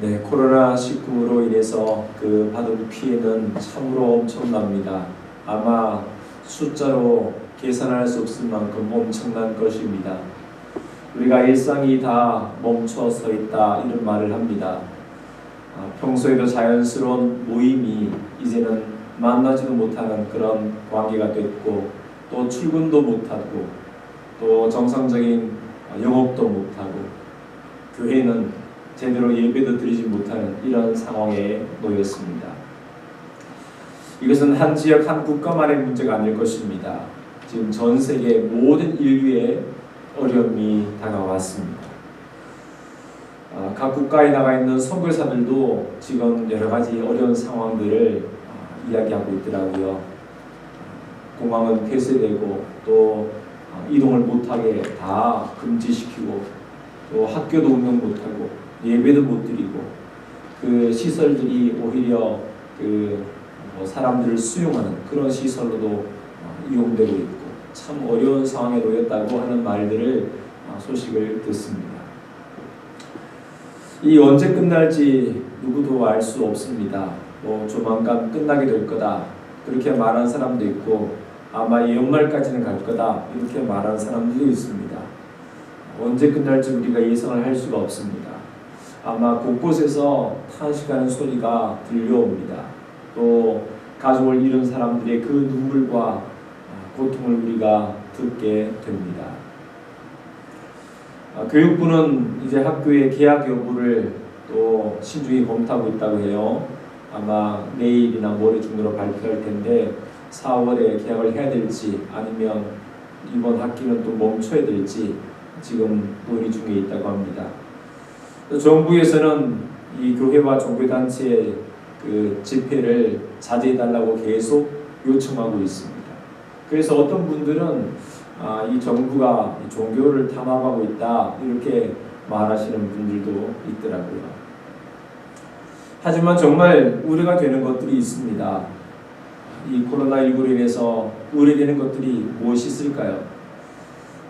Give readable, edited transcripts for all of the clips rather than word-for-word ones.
네, 코로나19로 인해서 그 받은 피해는 참으로 엄청납니다. 아마 숫자로 계산할 수 없을 만큼 엄청난 것입니다. 우리가 일상이 다 멈춰 서 있다 이런 말을 합니다. 평소에도 자연스러운 모임이 이제는 만나지도 못하는 그런 관계가 됐고, 또 출근도 못하고, 또 정상적인 영업도 못하고, 교회는 제대로 예배도 드리지 못하는 이런 상황에 놓였습니다. 이것은 한 지역, 한 국가만의 문제가 아닐 것입니다. 지금 전 세계 모든 인류에 어려움이 다가왔습니다. 각 국가에 나가 있는 선교사들도 지금 여러 가지 어려운 상황들을 이야기하고 있더라고요. 공항은 폐쇄되고, 또 이동을 못하게 다 금지시키고, 또 학교도 운영 못하고, 예배도 못 드리고, 그 시설들이 오히려 사람들을 수용하는 그런 시설로도 이용되고 있고, 참 어려운 상황에 놓였다고 하는 말들을 소식을 듣습니다. 이 언제 끝날지 누구도 알 수 없습니다. 조만간 끝나게 될 거다 그렇게 말한 사람도 있고, 아마 연말까지는 갈 거다 이렇게 말한 사람들도 있습니다. 언제 끝날지 우리가 예상을 할 수가 없습니다. 아마 곳곳에서 탄식하는 소리가 들려옵니다. 또 가족을 잃은 사람들의 그 눈물과 고통을 우리가 듣게 됩니다. 교육부는 이제 학교의 개학 여부를 또 신중히 검토하고 있다고 해요. 아마 내일이나 모레 중으로 발표할 텐데 4월에 개학을 해야 될지 아니면 이번 학기는 또 멈춰야 될지 지금 논의 중에 있다고 합니다. 또 정부에서는 이 교회와 종교단체의 그 집회를 자제해달라고 계속 요청하고 있습니다. 그래서 어떤 분들은 이 정부가 종교를 탄압하고 있다 이렇게 말하시는 분들도 있더라고요. 하지만 정말 우려가 되는 것들이 있습니다. 이 코로나19로 인해서 우려되는 것들이 무엇이 있을까요?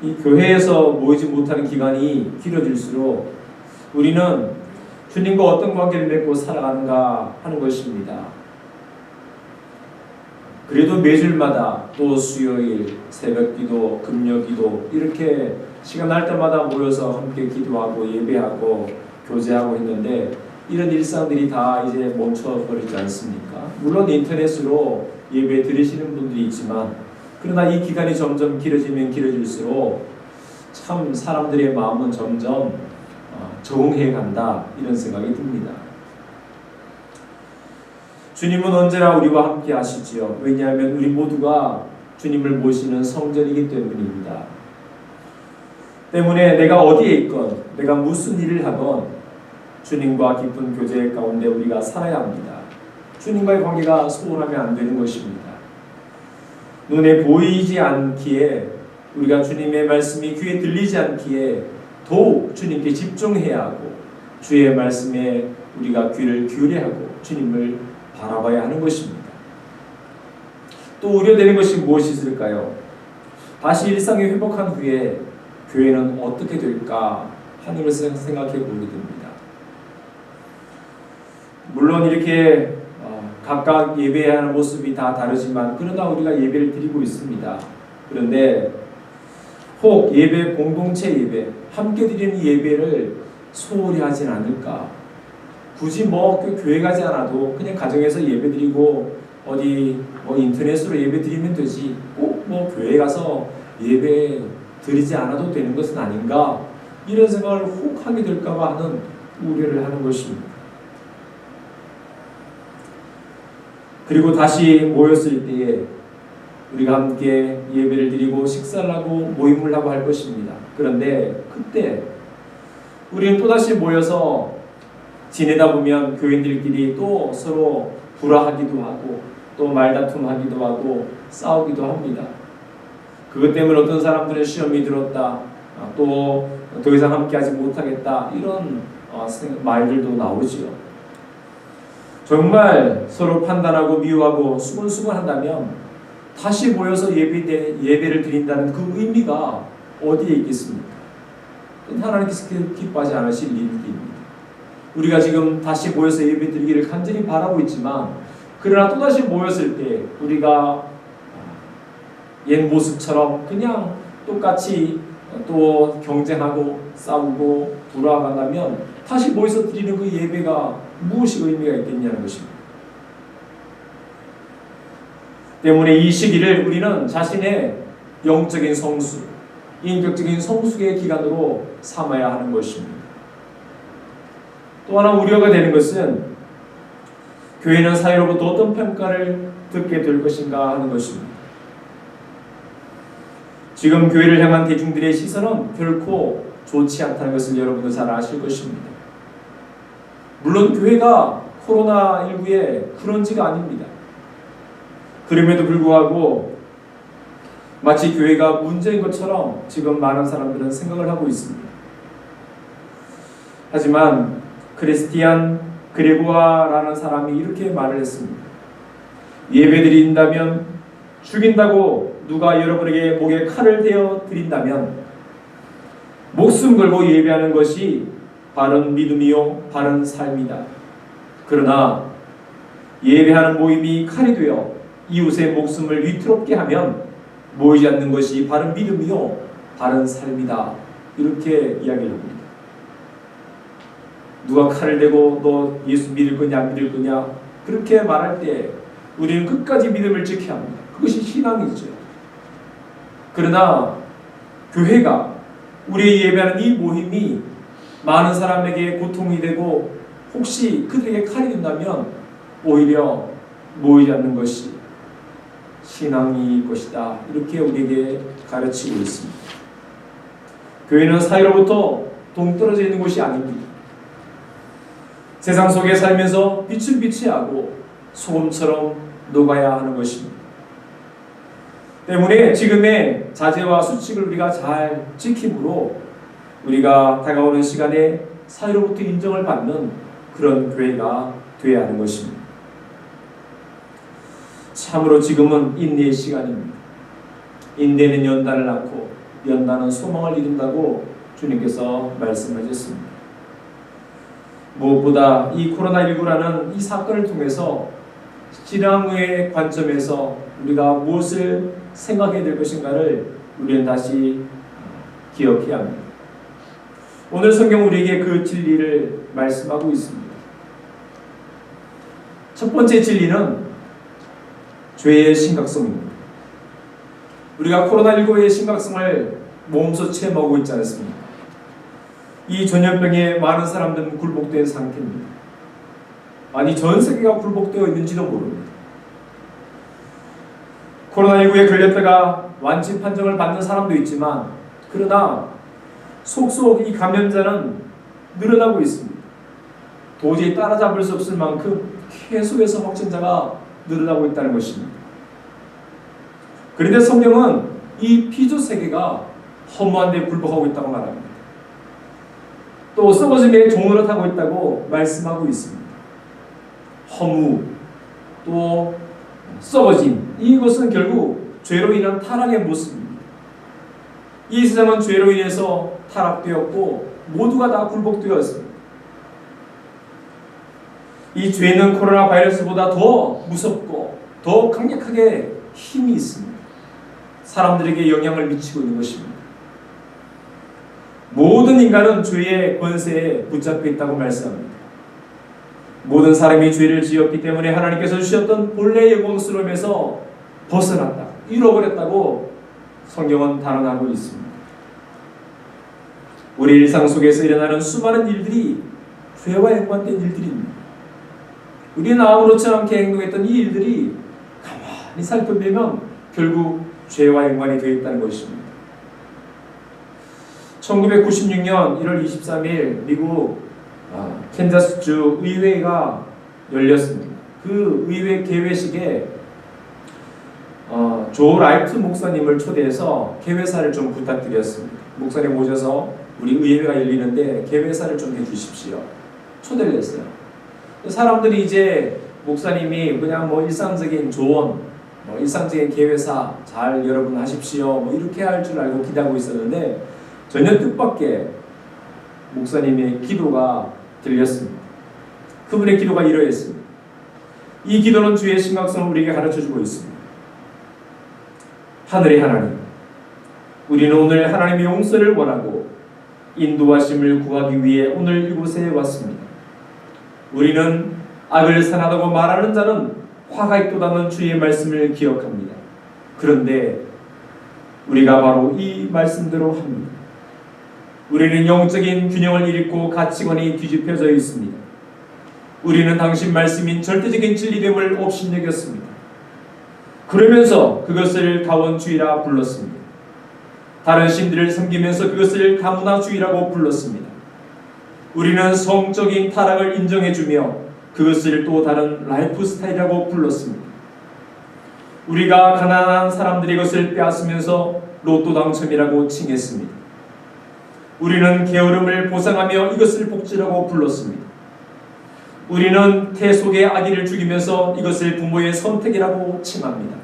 이 교회에서 모이지 못하는 기간이 길어질수록 우리는 주님과 어떤 관계를 맺고 살아가는가 하는 것입니다. 그래도 매주일마다 또 수요일, 새벽기도, 금요기도 이렇게 시간 날 때마다 모여서 함께 기도하고 예배하고 교제하고 했는데 이런 일상들이 다 이제 멈춰버리지 않습니까? 물론 인터넷으로 예배 드리시는 분들이 있지만, 그러나 이 기간이 점점 길어지면 길어질수록 참 사람들의 마음은 점점 적응해 간다 이런 생각이 듭니다. 주님은 언제나 우리와 함께 하시지요. 왜냐하면 우리 모두가 주님을 모시는 성전이기 때문입니다. 때문에 내가 어디에 있건 내가 무슨 일을 하건 주님과 깊은 교제 가운데 우리가 살아야 합니다. 주님과의 관계가 소홀하면 안 되는 것입니다. 눈에 보이지 않기에, 우리가 주님의 말씀이 귀에 들리지 않기에 더욱 주님께 집중해야 하고, 주의 말씀에 우리가 귀를 기울여야 하고 주님을 바라봐야 하는 것입니다. 또 우려되는 것이 무엇이 있을까요? 다시 일상이 회복한 후에 교회는 어떻게 될까 하는 것을 생각해 보게 됩니다. 물론 이렇게 각각 예배해야 하는 모습이 다 다르지만 그러나 우리가 예배를 드리고 있습니다. 그런데 혹 예배, 공동체 예배, 함께 드리는 예배를 소홀히 하진 않을까? 굳이 교회 가지 않아도 그냥 가정에서 예배 드리고 어디 인터넷으로 예배 드리면 되지, 꼭 교회 가서 예배 드리지 않아도 되는 것은 아닌가, 이런 생각을 혹 하게 될까봐 하는 우려를 하는 것입니다. 그리고 다시 모였을 때에 우리가 함께 예배를 드리고 식사를 하고 모임을 하고 할 것입니다. 그런데 그때 우리는 또다시 모여서 지내다 보면 교인들끼리 또 서로 불화하기도 하고 또 말다툼하기도 하고 싸우기도 합니다. 그것 때문에 어떤 사람들은 시험이 들었다, 또 더 이상 함께하지 못하겠다, 이런 말들도 나오지요. 정말 서로 판단하고 미워하고 수근수근한다면 다시 모여서 예배를 드린다는 그 의미가 어디에 있겠습니까? 하나님께서 기뻐하지 않으실 일입니다. 우리가 지금 다시 모여서 예배드리기를 간절히 바라고 있지만, 그러나 또다시 모였을 때 우리가 옛 모습처럼 그냥 똑같이 또 경쟁하고 싸우고 돌아간다면 다시 모여서 드리는 그 예배가 무엇이 의미가 있겠냐는 것입니다. 때문에 이 시기를 우리는 자신의 영적인 성수, 인격적인 성숙의 기간으로 삼아야 하는 것입니다. 또 하나 우려가 되는 것은 교회는 사회로부터 어떤 평가를 듣게 될 것인가 하는 것입니다. 지금 교회를 향한 대중들의 시선은 결코 좋지 않다는 것을 여러분도 잘 아실 것입니다. 물론 교회가 코로나19의 근원지가 아닙니다. 그럼에도 불구하고 마치 교회가 문제인 것처럼 지금 많은 사람들은 생각을 하고 있습니다. 하지만 크리스티안 그레고아라는 사람이 이렇게 말을 했습니다. 예배드린다면, 죽인다고 누가 여러분에게 목에 칼을 대어 드린다면 목숨 걸고 예배하는 것이 바른 믿음이요 바른 삶이다. 그러나 예배하는 모임이 칼이 되어 이웃의 목숨을 위태롭게 하면 모이지 않는 것이 바른 믿음이요 바른 삶이다. 이렇게 이야기를 합니다. 누가 칼을 대고 너 예수 믿을 거냐 안 믿을 거냐 그렇게 말할 때 우리는 끝까지 믿음을 지켜야 합니다. 그것이 신앙이죠. 그러나 교회가 우리의 예배하는 이 모임이 많은 사람에게 고통이 되고 혹시 그들에게 칼이 된다면 오히려 모이지 않는 것이 신앙일 것이다. 이렇게 우리에게 가르치고 있습니다. 교회는 사회로부터 동떨어져 있는 곳이 아닙니다. 세상 속에 살면서 빛을 비춰야 하고 소금처럼 녹아야 하는 것입니다. 때문에 지금의 자제와 수칙을 우리가 잘 지킴으로 우리가 다가오는 시간에 사회로부터 인정을 받는 그런 교회가 되어야 하는 것입니다. 참으로 지금은 인내의 시간입니다. 인내는 연단을 낳고 연단은 소망을 이룬다고 주님께서 말씀하셨습니다. 무엇보다 이 코로나19라는 이 사건을 통해서 신앙의 관점에서 우리가 무엇을 생각해야 될 것인가를 우리는 다시 기억해야 합니다. 오늘 성경 우리에게 그 진리를 말씀하고 있습니다. 첫 번째 진리는 죄의 심각성입니다. 우리가 코로나19의 심각성을 몸소 체험하고 있지 않습니까? 이 전염병에 많은 사람들은 굴복된 상태입니다. 아니 전 세계가 굴복되어 있는지도 모릅니다. 코로나19에 걸렸다가 완치 판정을 받는 사람도 있지만 그러나 속속 이 감염자는 늘어나고 있습니다. 도저히 따라잡을 수 없을 만큼 계속해서 확진자가 늘어나고 있다는 것입니다. 그런데 성경은 이 피조 세계가 허무한 데 굴복하고 있다고 말합니다. 또 썩어짐의 종으로 타고 있다고 말씀하고 있습니다. 허무, 또 썩어짐, 이것은 결국 죄로 인한 타락의 모습입니다. 이 세상은 죄로 인해서 타락되었고 모두가 다 굴복되었습니다. 이 죄는 코로나 바이러스보다 더 무섭고 더 강력하게 힘이 있습니다. 사람들에게 영향을 미치고 있는 것입니다. 모든 인간은 죄의 권세에 붙잡혀 있다고 말씀합니다. 모든 사람이 죄를 지었기 때문에 하나님께서 주셨던 본래의 영광스러움에서 벗어났다, 잃어버렸다고 성경은 단언하고 있습니다. 우리 일상 속에서 일어나는 수많은 일들이 죄와 연관된 일들입니다. 우리는 아무렇지 않게 행동했던 이 일들이 가만히 살펴보면 결국 죄와 연관이 되어 있다는 것입니다. 1996년 1월 23일 미국 캔자스주 의회가 열렸습니다. 그 의회 개회식에 조 라이트 목사님을 초대해서 개회사를 좀 부탁드렸습니다. 목사님 오셔서 우리 의회가 열리는데 개회사를 좀 해주십시오. 초대를 했어요. 사람들이 이제 목사님이 그냥 뭐 일상적인 조언, 일상적인 개회사 잘 여러분 하십시오, 뭐 이렇게 할 줄 알고 기대하고 있었는데 전혀 뜻밖의 목사님의 기도가 들렸습니다. 그분의 기도가 이러했습니다. 이 기도는 주의 심각성을 우리에게 가르쳐주고 있습니다. 하늘의 하나님, 우리는 오늘 하나님의 용서를 원하고 인도하심을 구하기 위해 오늘 이곳에 왔습니다. 우리는 악을 선하다고 말하는 자는 화가 있도다는 주의 말씀을 기억합니다. 그런데 우리가 바로 이 말씀대로 합니다. 우리는 영적인 균형을 잃고 가치관이 뒤집혀져 있습니다. 우리는 당신 말씀인 절대적인 진리됨을 업신여겼습니다. 그러면서 그것을 가원주의라 불렀습니다. 다른 신들을 섬기면서 그것을 가문화주의라고 불렀습니다. 우리는 성적인 타락을 인정해주며 그것을 또 다른 라이프 스타일이라고 불렀습니다. 우리가 가난한 사람들의 것을 빼앗으면서 로또 당첨이라고 칭했습니다. 우리는 게으름을 보상하며 이것을 복지라고 불렀습니다. 우리는 태 속의 아기를 죽이면서 이것을 부모의 선택이라고 칭합니다.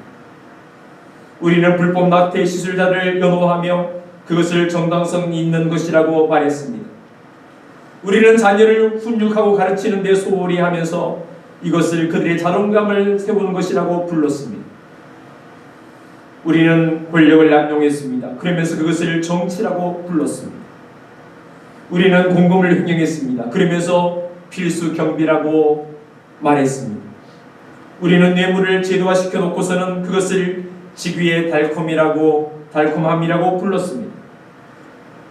우리는 불법 낙태 시술자를 연호하며 그것을 정당성 있는 것이라고 말했습니다. 우리는 자녀를 훈육하고 가르치는 데 소홀히 하면서 이것을 그들의 자존감을 세우는 것이라고 불렀습니다. 우리는 권력을 남용했습니다. 그러면서 그것을 정치라고 불렀습니다. 우리는 공금을 횡령했습니다. 그러면서 필수 경비라고 말했습니다. 우리는 뇌물을 제도화시켜 놓고서는 그것을 직위의 달콤함이라고 불렀습니다.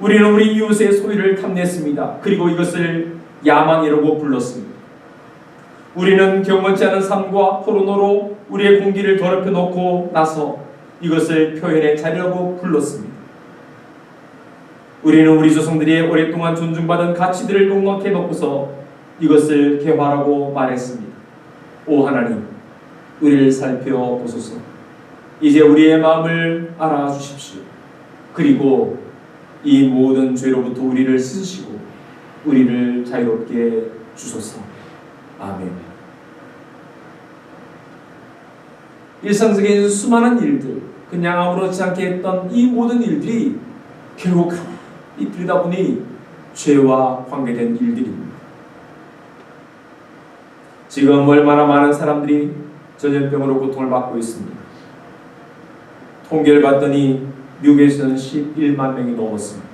우리는 우리 이웃의 소유를 탐냈습니다. 그리고 이것을 야망이라고 불렀습니다. 우리는 경건치 않은 삶과 포르노로 우리의 공기를 더럽혀 놓고 나서 이것을 표현의 자리라고 불렀습니다. 우리는 우리 조상들이 오랫동안 존중받은 가치들을 녹록해 놓고서 이것을 개화라고 말했습니다. 오 하나님, 우리를 살펴보소서. 이제 우리의 마음을 알아주십시오. 그리고 이 모든 죄로부터 우리를 씻으시고 우리를 자유롭게 주소서. 아멘. 일상적인 수많은 일들, 그냥 아무렇지 않게 했던 이 모든 일들이 결국 가만히 들여다보니 죄와 관계된 일들입니다. 지금 얼마나 많은 사람들이 전염병으로 고통을 받고 있습니다. 통계를 봤더니 미국에서는 11만 명이 넘었습니다.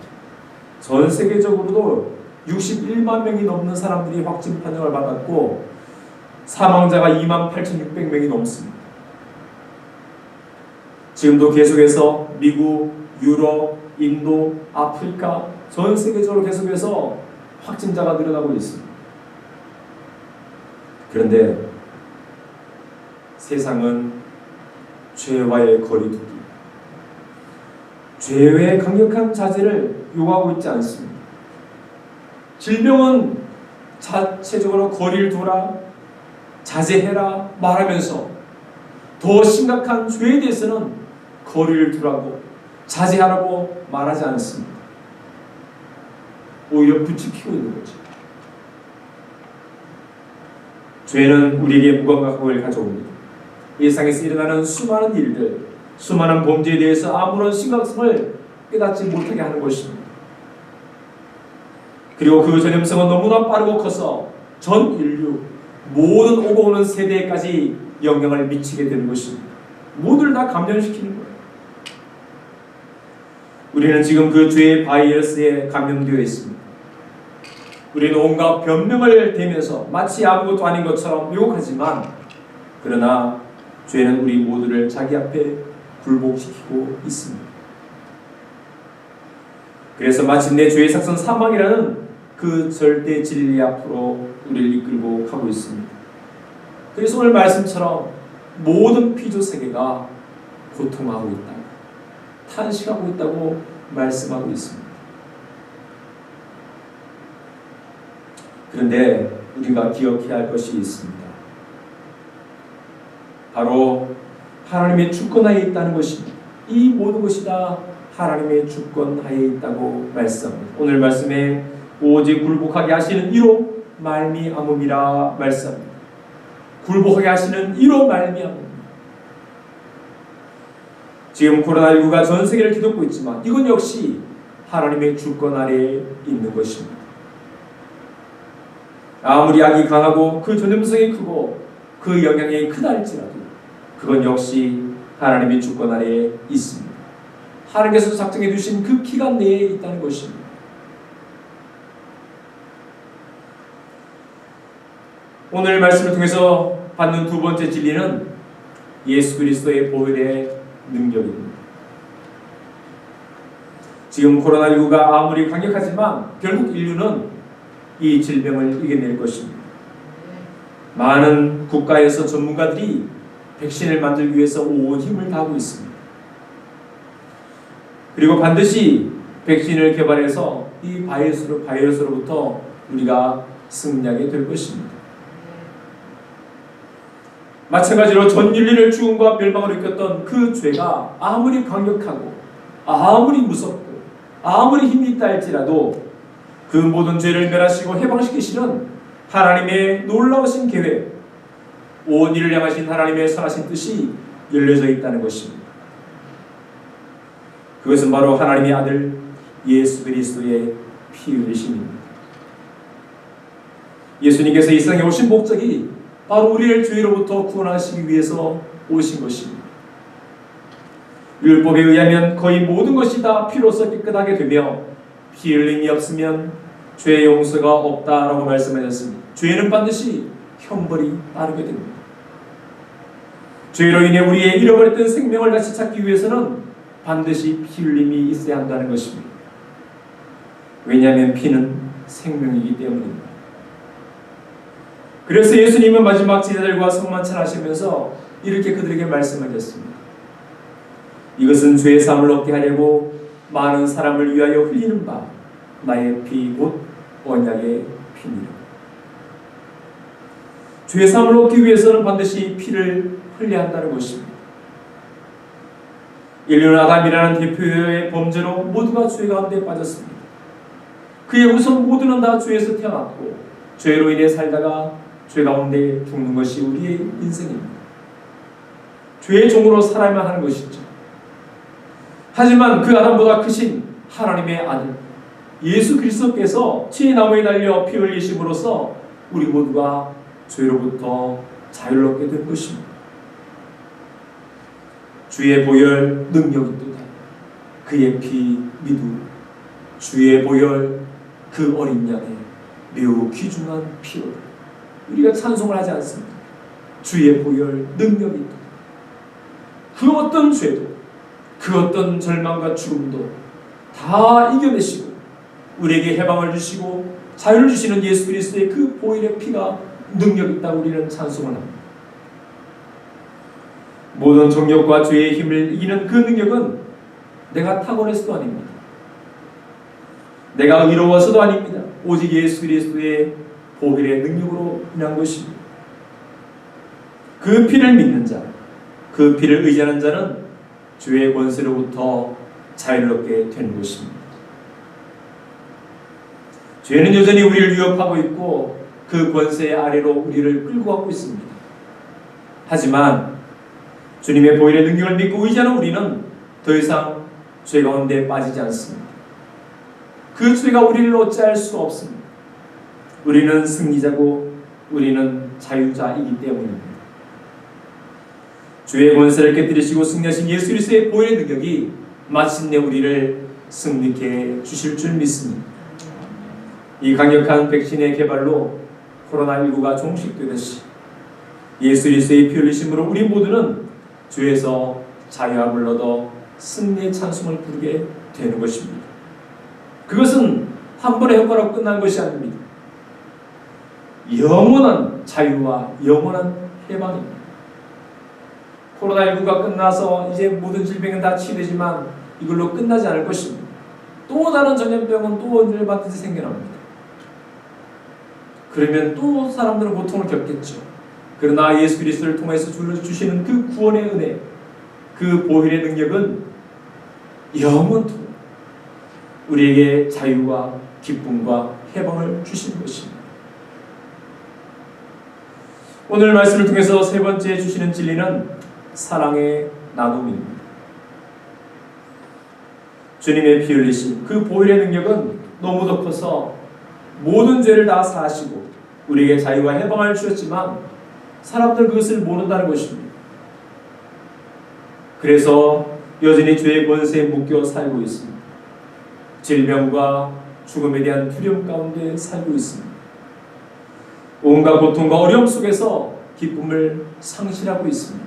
전 세계적으로도 61만 명이 넘는 사람들이 확진 판정을 받았고 사망자가 28,600명이 넘습니다. 지금도 계속해서 미국, 유럽, 인도, 아프리카 전 세계적으로 계속해서 확진자가 늘어나고 있습니다. 그런데 세상은 죄와의 거리두기, 죄의 강력한 자제를 요구하고 있지 않습니다. 질병은 자체적으로 거리를 두라, 자제해라 말하면서 더 심각한 죄에 대해서는 거리를 두라고 자제하라고 말하지 않습니다. 오히려 부추기고 있는 거죠. 죄는 우리에게 무감각함을 가져옵니다. 일상에서 일어나는 수많은 일들, 수많은 범죄에 대해서 아무런 심각성을 깨닫지 못하게 하는 것입니다. 그리고 그 전염성은 너무나 빠르고 커서 전 인류 모든 오고 오는 세대까지 영향을 미치게 되는 것입니다. 모두를 다 감염시키는 거예요. 우리는 지금 그 죄의 바이러스에 감염되어 있습니다. 우리는 온갖 변명을 대면서 마치 아무것도 아닌 것처럼 유혹하지만 그러나 죄는 우리 모두를 자기 앞에 굴복시키고 있습니다. 그래서 마침내 죄의 삭선 사망이라는 그 절대 진리 앞으로 우리를 이끌고 가고 있습니다. 그래서 오늘 말씀처럼 모든 피조 세계가 고통하고 있다고, 탄식하고 있다고 말씀하고 있습니다. 그런데 우리가 기억해야 할 것이 있습니다. 바로 하나님의 주권하에 있다는 것입니다. 이 모든 것이 다 하나님의 주권하에 있다고 말씀합니다. 오늘 말씀에 오직 굴복하게 하시는 이로 말미암음이라 말씀합니다. 굴복하게 하시는 이로 말미암음. 지금 코로나19가 전 세계를 뒤덮고 있지만 이건 역시 하나님의 주권 아래에 있는 것입니다. 아무리 악이 강하고 그 전염성이 크고 그 영향이 크다 할지라도 그건 역시 하나님의 주권 아래에 있습니다. 하나님께서 작정해 주신 그 기간 내에 있다는 것입니다. 오늘 말씀을 통해서 받는 두 번째 진리는 예수 그리스도의 보혈의 능력입니다. 지금 코로나19가 아무리 강력하지만 결국 인류는 이 질병을 이겨낼 것입니다. 많은 국가에서 전문가들이 백신을 만들기 위해서 온 힘을 다하고 있습니다. 그리고 반드시 백신을 개발해서 이 바이러스로부터 우리가 승리하게 될 것입니다. 마찬가지로 전 인류를 죽음과 멸망으로 이끌었던 그 죄가 아무리 강력하고 아무리 무섭고 아무리 힘이 있다 할지라도 그 모든 죄를 멸하시고 해방시키시는 하나님의 놀라우신 계획, 온 인류를 향하신 하나님의 선하신 뜻이 열려져 있다는 것입니다. 그것은 바로 하나님의 아들 예수 그리스도의 피 흘리심입니다. 예수님께서 이 세상에 오신 목적이 바로 우리를 죄로부터 구원하시기 위해서 오신 것입니다. 율법에 의하면 거의 모든 것이 다 피로써 깨끗하게 되며 피 흘림이 없으면 죄의 용서가 없다라고 말씀하셨습니다. 죄는 반드시 형벌이 따르게 됩니다. 죄로 인해 우리의 잃어버렸던 생명을 다시 찾기 위해서는 반드시 피 흘림이 있어야 한다는 것입니다. 왜냐하면 피는 생명이기 때문입니다. 그래서 예수님은 마지막 제자들과 성만찬하시면서 이렇게 그들에게 말씀하셨습니다. 이것은 죄의 사함을 얻게 하려고 많은 사람을 위하여 흘리는 바 나의 피 곧 언약의 피니라. 죄의 사함을 얻기 위해서는 반드시 피를 흘려야 한다는 것입니다. 인류는 아담이라는 대표의 범죄로 모두가 죄 가운데 빠졌습니다. 그의 우선 모두는 다 죄에서 태어났고 죄로 인해 살다가 죄 가운데 죽는 것이 우리의 인생입니다. 죄의 종으로 살아야만 하는 것이죠. 하지만 그 아담보다 크신 하나님의 아들 예수 그리스도께서 죄의 나무에 달려 피 흘리심으로써 우리 모두가 죄로부터 자유롭게 된 것입니다. 주의 보혈 능력이 있도다. 그의 피 믿우. 주의 보혈 그 어린 양의 매우 귀중한 피로다. 우리가 찬송을 하지 않습니다. 주의 보혈 능력이 있도다. 그 어떤 죄도 그 어떤 절망과 죽음도 다 이겨내시고 우리에게 해방을 주시고 자유를 주시는 예수 그리스도의 그 보혈의 피가 능력이 있다고 우리는 찬송을 합니다. 모든 정욕과 죄의 힘을 이기는 그 능력은 내가 타고내서도 아닙니다. 내가 의로워서도 아닙니다. 오직 예수 그리스도의 보혈의 능력으로 인한 것입니다. 그 피를 믿는 자, 그 피를 의지하는 자는 죄의 권세로부터 자유롭게 되는 것입니다. 죄는 여전히 우리를 위협하고 있고 그 권세 아래로 우리를 끌고 가고 있습니다. 하지만 주님의 보혈의 능력을 믿고 의지하는 우리는 더 이상 죄 가운데 빠지지 않습니다. 그 죄가 우리를 어찌할 수 없습니다. 우리는 승리자고 우리는 자유자이기 때문입니다. 죄의 권세를 깨뜨리시고 승리하신 예수 그리스도의 보혈의 능력이 마침내 우리를 승리케 주실 줄 믿습니다. 이 강력한 백신의 개발로 코로나19가 종식되듯이 예수 그리스도의 피 흘리심으로 우리 모두는 죄에서 자유함을 얻어 승리의 찬송을 부르게 되는 것입니다. 그것은 한 번의 효과로 끝난 것이 아닙니다. 영원한 자유와 영원한 해방입니다. 코로나19가 끝나서 이제 모든 질병은 다 치유되지만 이걸로 끝나지 않을 것입니다. 또 다른 전염병은 또 언제든지 생겨납니다. 그러면 또 사람들은 고통을 겪겠죠. 그러나 예수 그리스도를 통해서 주시는 그 구원의 은혜, 그 보혈의 능력은 영원토록 우리에게 자유와 기쁨과 해방을 주시는 것입니다. 오늘 말씀을 통해서 세 번째 주시는 진리는 사랑의 나눔입니다. 주님의 피 흘리심, 그 보혈의 능력은 너무도 커서 모든 죄를 다 사하시고 우리에게 자유와 해방을 주셨지만 사람들 그것을 모른다는 것입니다. 그래서 여전히 죄의 권세에 묶여 살고 있습니다. 질병과 죽음에 대한 두려움 가운데 살고 있습니다. 온갖 고통과 어려움 속에서 기쁨을 상실하고 있습니다.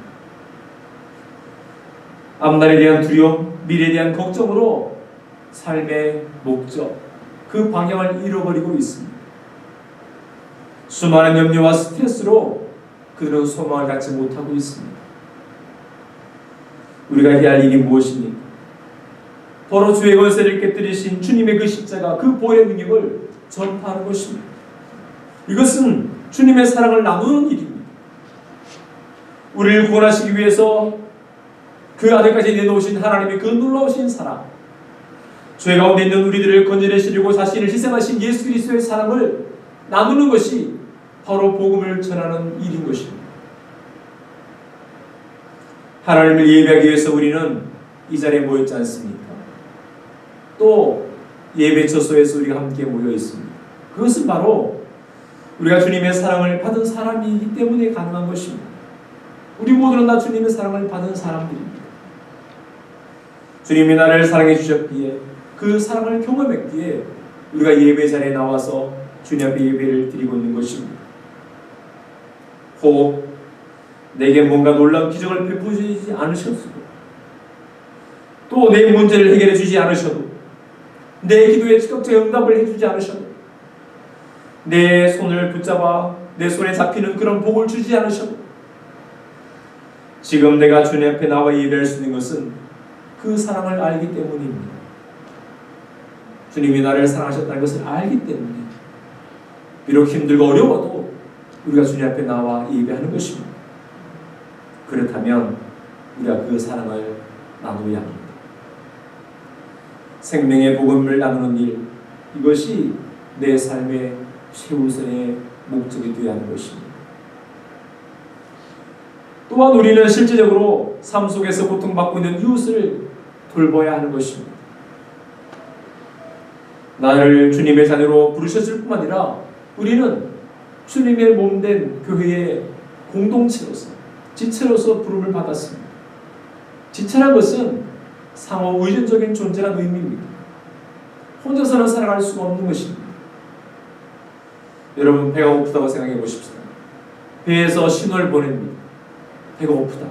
앞날에 대한 두려움, 미래에 대한 걱정으로 삶의 목적, 그 방향을 잃어버리고 있습니다. 수많은 염려와 스트레스로 그들은 소망을 갖지 못하고 있습니다. 우리가 해야 할 일이 무엇입니까? 바로 주의 권세를 깨뜨리신 주님의 그 십자가, 그 보혈의 능력을 전파하는 것입니다. 이것은 주님의 사랑을 나누는 일입니다. 우리를 구원하시기 위해서 그 아들까지 내놓으신 하나님의 그 놀라우신 사랑, 죄 가운데 있는 우리들을 건져내시려고 자신을 희생하신 예수 그리스도의 사랑을 나누는 것이 바로 복음을 전하는 일인 것입니다. 하나님을 예배하기 위해서 우리는 이 자리에 모였지 않습니까? 또 예배 처소에서 우리가 함께 모여 있습니다. 그것은 바로 우리가 주님의 사랑을 받은 사람이기 때문에 가능한 것입니다. 우리 모두는 다 주님의 사랑을 받은 사람들입니다. 주님이 나를 사랑해 주셨기에, 그 사랑을 경험했기에 우리가 예배 자리에 나와서 주님 앞에 예배를 드리고 있는 것입니다. 혹 내게 뭔가 놀라운 기적을 베푸시지 않으셔도, 또 내 문제를 해결해 주지 않으셔도, 내 기도에 즉각적 응답을 해주지 않으셔도, 내 손을 붙잡아 내 손에 잡히는 그런 복을 주지 않으셔도, 지금 내가 주님 앞에 나와 예배할 수 있는 것은 그 사랑을 알기 때문입니다. 주님이 나를 사랑하셨다는 것을 알기 때문에 비록 힘들고 어려워도 우리가 주님 앞에 나와 예배하는 것입니다. 그렇다면 우리가 그 사랑을 나누어야 합니다. 생명의 복음을 나누는 일, 이것이 내 삶의 최우선의 목적이 되어야 하는 것입니다. 또한 우리는 실제적으로 삶 속에서 고통받고 있는 이웃을 돌봐야 하는 것입니다. 나를 주님의 자녀로 부르셨을 뿐만 아니라 우리는 주님의 몸된 교회의 공동체로서, 지체로서 부름을 받았습니다. 지체란 것은 상호 의존적인 존재라는 의미입니다. 혼자서는 살아갈 수가 없는 것입니다. 여러분, 배가 고프다고 생각해 보십시다. 배에서 신호를 보냅니다. 배가 고프다.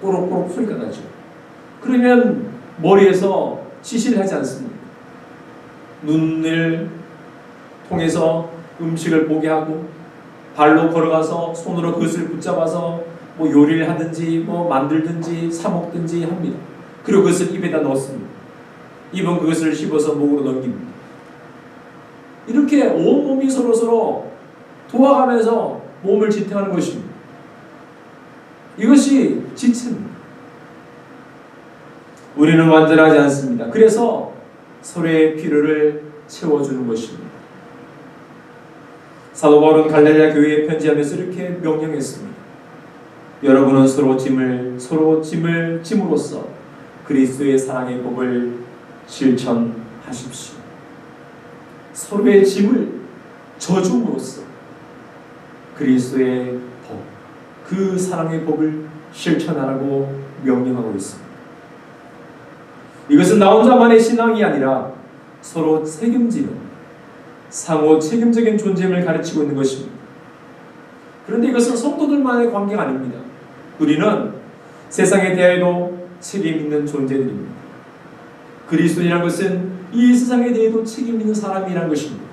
꼬록꼬록 소리가 나죠. 그러면 머리에서 지시를 하지 않습니다. 눈을 통해서 음식을 보게 하고, 발로 걸어가서 손으로 그것을 붙잡아서 요리를 하든지 만들든지 사 먹든지 합니다. 그리고 그것을 입에다 넣습니다. 입은 그것을 씹어서 목으로 넘깁니다. 이렇게 온몸이 서로서로 도와가면서 몸을 지탱하는 것입니다. 이것이 지체입니다. 우리는 완전하지 않습니다. 그래서 서로의 필요를 채워주는 것입니다. 사도 바울은 갈라디아 교회에 편지하면서 이렇게 명령했습니다. 여러분은 서로 짐을 짐으로써 그리스도의 사랑의 법을 실천하십시오. 서로의 짐을 져줌으로써 그리스도의 법, 그 사랑의 법을 실천하라고 명령하고 있습니다. 이것은 나 혼자만의 신앙이 아니라 서로 책임지는, 상호 책임적인 존재임을 가르치고 있는 것입니다. 그런데 이것은 성도들만의 관계가 아닙니다. 우리는 세상에 대하여도 책임 있는 존재들입니다. 그리스도인이라는 것은 이 세상에 대해도 책임 있는 사람이라는 것입니다.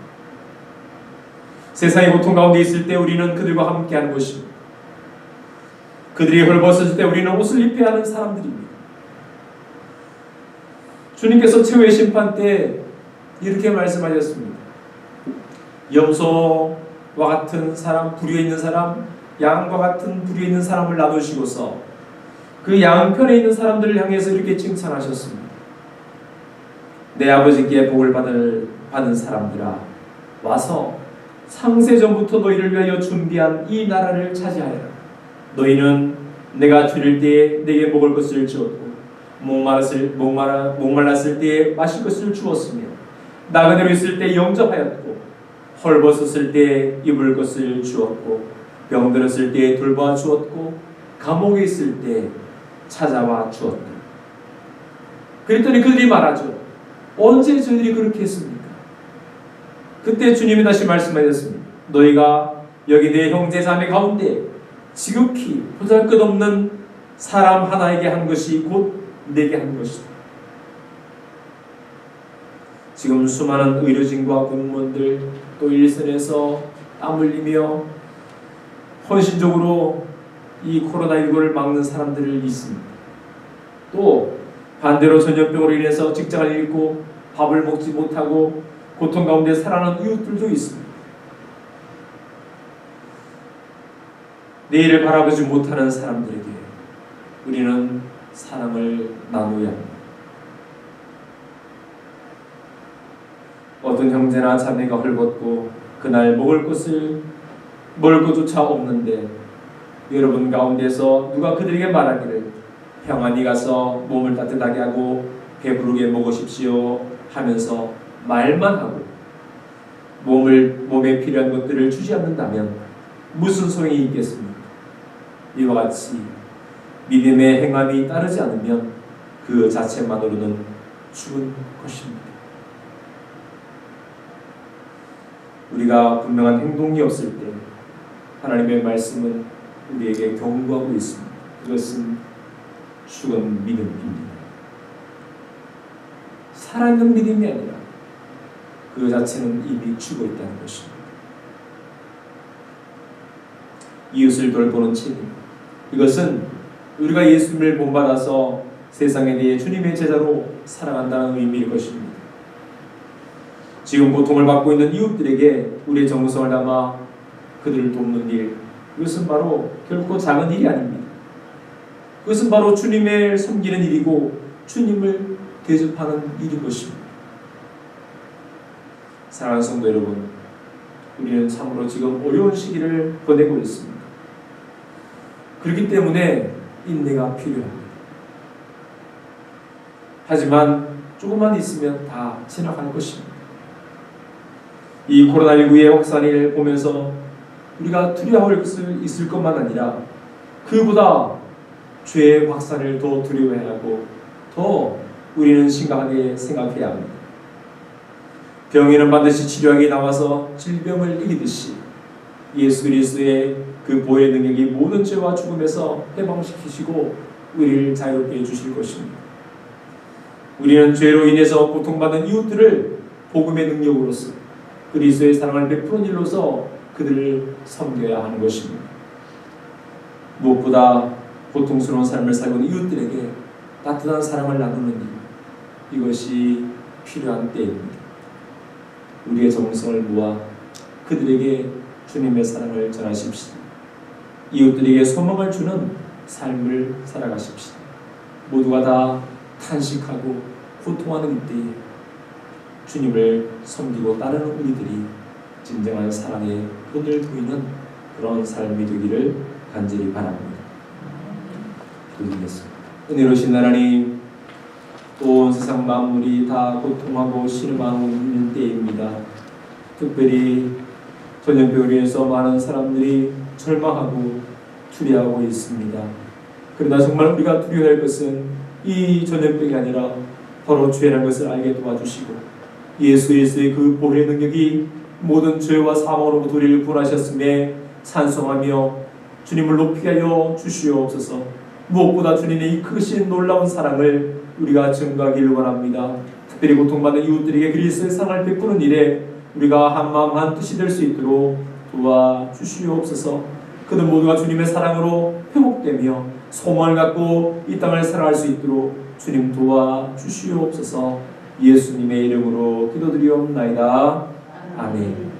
세상의 고통 가운데 있을 때 우리는 그들과 함께하는 것입니다. 그들이 헐벗어질 때 우리는 옷을 입혀야 하는 사람들입니다. 주님께서 최후의 심판 때 이렇게 말씀하셨습니다. 염소와 같은 사람, 부류에 있는 사람, 양과 같은 부류에 있는 사람을 나누시고서 그 양편에 있는 사람들을 향해서 이렇게 칭찬하셨습니다. 내 아버지께 복을 받은 사람들아, 와서 창세전부터 너희를 위하여 준비한 이 나라를 차지하여라. 너희는 내가 줄일 때에 내게 먹을 것을 주었고, 목말랐을 때에 마실 것을 주었으며, 나그네로 있을 때 영접하였고, 헐벗었을 때 입을 것을 주었고 병들었을 때 돌보아 주었고 감옥에 있을 때 찾아와 주었다. 그랬더니 그들이 말하죠. 언제 저희들이 그렇게 했습니까? 그때 주님이 다시 말씀하셨습니다. 너희가 여기 내 형제 자매 가운데 지극히 보잘것없는 사람 하나에게 한 것이 곧 내게 한 것이다. 지금 수많은 의료진과 공무원들 또 일선에서 땀 흘리며 헌신적으로 이 코로나19를 막는 사람들이 있습니다. 또 반대로 전염병으로 인해서 직장을 잃고 밥을 먹지 못하고 고통 가운데 살아가는 이웃들도 있습니다. 내일을 바라보지 못하는 사람들에게 우리는 사랑을 나누어야 합니다. 어떤 형제나 자매가 헐벗고 그날 먹을 것조차 없는데 여러분 가운데서 누가 그들에게 말하기를 평안히 가서 몸을 따뜻하게 하고 배부르게 먹으십시오 하면서 말만 하고 몸에 필요한 것들을 주지 않는다면 무슨 소용이 있겠습니까? 이와 같이 믿음의 행함이 따르지 않으면 그 자체만으로는 죽은 것입니다. 우리가 분명한 행동이 없을 때 하나님의 말씀은 우리에게 경고하고 있습니다. 그것은 죽은 믿음입니다. 살아있는 믿음이 아니라 그 자체는 이미 죽어 있다는 것입니다. 이웃을 돌보는 책임, 이것은 우리가 예수님을 본받아서 세상에 대해 주님의 제자로 살아간다는 의미일 것입니다. 지금 고통을 받고 있는 이웃들에게 우리의 정성을 담아 그들을 돕는 일, 그것은 바로 결코 작은 일이 아닙니다. 그것은 바로 주님을 섬기는 일이고 주님을 대접하는 일인 것입니다. 사랑하는 성도 여러분, 우리는 참으로 지금 어려운 시기를 보내고 있습니다. 그렇기 때문에 인내가 필요합니다. 하지만 조금만 있으면 다 지나갈 것입니다. 이 코로나19의 확산을 보면서 우리가 두려워할 것을 있을 것만 아니라 그보다 죄의 확산을 더 두려워해야 하고 더 우리는 심각하게 생각해야 합니다. 병인은 반드시 치료하기 나와서 질병을 이기듯이 예수 그리스도의 그 보혈의 능력이 모든 죄와 죽음에서 해방시키시고 우리를 자유롭게 해주실 것입니다. 우리는 죄로 인해서 고통받는 이웃들을 복음의 능력으로서 그리스도의 사랑을 베푸는 일로서 그들을 섬겨야 하는 것입니다. 무엇보다 고통스러운 삶을 살고 있는 이웃들에게 따뜻한 사랑을 나누는 일, 이것이 필요한 때입니다. 우리의 정성을 모아 그들에게 주님의 사랑을 전하십시오. 이웃들에게 소망을 주는 삶을 살아가십시오. 모두가 다 탄식하고 고통하는 이때에 주님을 섬기고 따르는 우리들이 진정한 사랑의 끈을 보이는 그런 삶이 되기를 간절히 바랍니다. 기도드리겠습니다. 은혜로우신 하나님, 온 세상 만물이 다 고통하고 실망하고 있는 때입니다. 특별히 전염병으로 인해서 많은 사람들이 절망하고 두려워하고 있습니다. 그러나 정말 우리가 두려워할 것은 이 전염병이 아니라 바로 죄라는 것을 알게 도와주시고 예수 그리스도의 그 보혈의 능력이 모든 죄와 사망으로부터 우리를 구원하셨음에 찬송하며 주님을 높이 하여 주시옵소서. 무엇보다 주님의 이 크신 놀라운 사랑을 우리가 증거하기를 원합니다. 특별히 고통받는 이웃들에게 그리스도의 사랑을 베푸는 일에 우리가 한마음 한뜻이 될 수 있도록 도와주시옵소서. 그들 모두가 주님의 사랑으로 회복되며 소망을 갖고 이 땅을 살아갈 수 있도록 주님 도와주시옵소서. 예수님의 이름으로 기도드리옵나이다. 아멘.